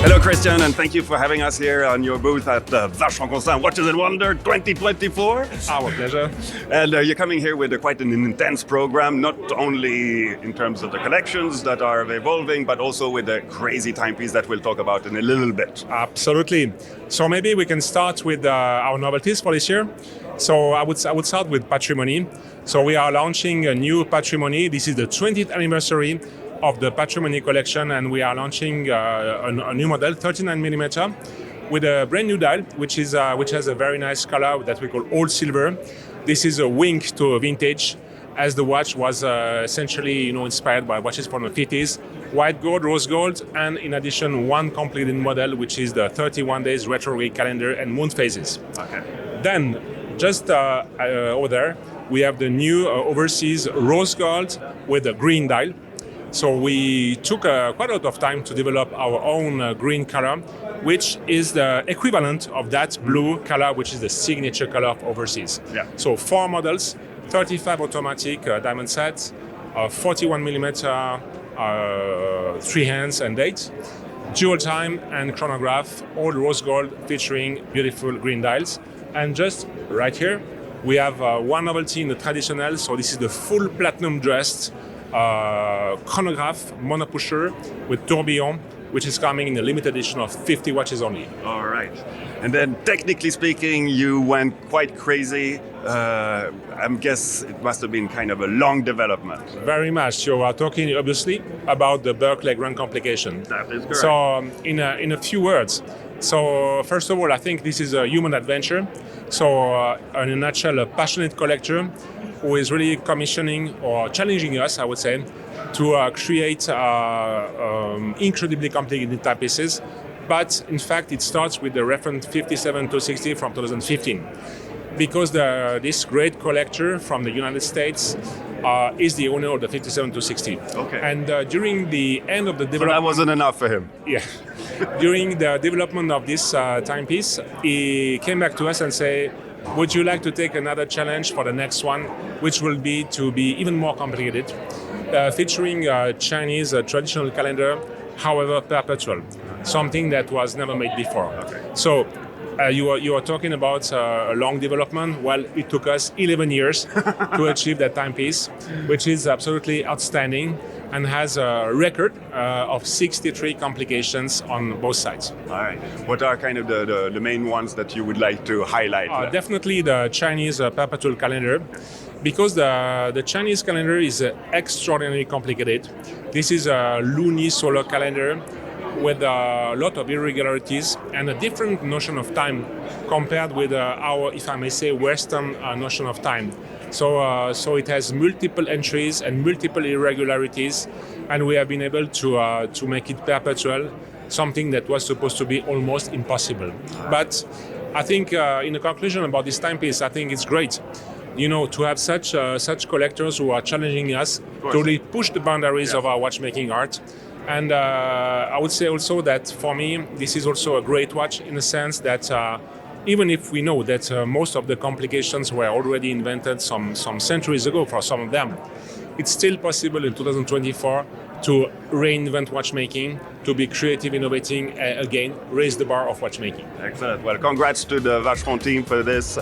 Hello, Christian, and thank you for having us here on your booth at Vacheron Constantin Watches and Wonder 2024. Our pleasure. And you're coming here with quite an intense program, not only in terms of the collections that are evolving, but also with the crazy timepiece that we'll talk about in a little bit. Absolutely. So maybe we can start with our novelties for this year. So I would start with Patrimony. So we are launching a new Patrimony. This is the 20th anniversary of the Patrimony collection, and we are launching a new model, 39mm, with a brand new dial, which has a very nice color that we call all silver. This is a wink to a vintage, as the watch was essentially inspired by watches from the 50s. White gold, rose gold, and in addition, one completed model, which is the 31 days retrograde calendar and moon phases. Okay. Then, just over there, we have the new overseas rose gold with a green dial. So we took quite a lot of time to develop our own green color, which is the equivalent of that blue color, which is the signature color of overseas. Yeah. So 4 models, 35 automatic diamond sets, 41mm 3 hands and date, dual time and chronograph, all rose gold featuring beautiful green dials. And just right here, we have one novelty in the traditional, so this is the full platinum dressed chronograph monopusher with tourbillon, which is coming in a limited edition of 50 watches only. All right. And then technically speaking, you went quite crazy. I guess it must have been kind of a long development. Very much. You are talking obviously about the Berkley Grand Complication. That is correct. So in a few words. So first of all, I think this is a human adventure. So in a nutshell, a passionate collector who is really commissioning or challenging us, I would say, to create incredibly complicated timepieces. But in fact, it starts with the reference 57260 from 2015. Because this great collector from the United States is the owner of the 57260. Okay. And during the end of the So development... that wasn't enough for him. Yeah. During the development of this timepiece, he came back to us and said, would you like to take another challenge for the next one, which will be to be even more complicated, featuring a Chinese traditional calendar, however perpetual, something that was never made before. Okay. So you are talking about a long development. Well, it took us 11 years to achieve that timepiece, which is absolutely outstanding and has a record of 63 complications on both sides. All right. What are kind of the main ones that you would like to highlight? Definitely the Chinese perpetual calendar, because the Chinese calendar is extraordinarily complicated. This is a luni-solar calendar with a lot of irregularities and a different notion of time compared with our, if I may say, Western notion of time. So it has multiple entries and multiple irregularities, and we have been able to make it perpetual, something that was supposed to be almost impossible. But I think in the conclusion about this timepiece, I think it's great, to have such collectors who are challenging us to really push the boundaries of our watchmaking art. And I would say also that for me, this is also a great watch in the sense that even if we know that most of the complications were already invented some centuries ago for some of them, it's still possible in 2024 to reinvent watchmaking, to be creative, innovating, again, raise the bar of watchmaking. Excellent. Well, congrats to the Vacheron team for this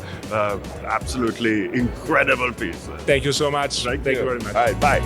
absolutely incredible piece. Thank you so much. Thank you very much. All right, bye.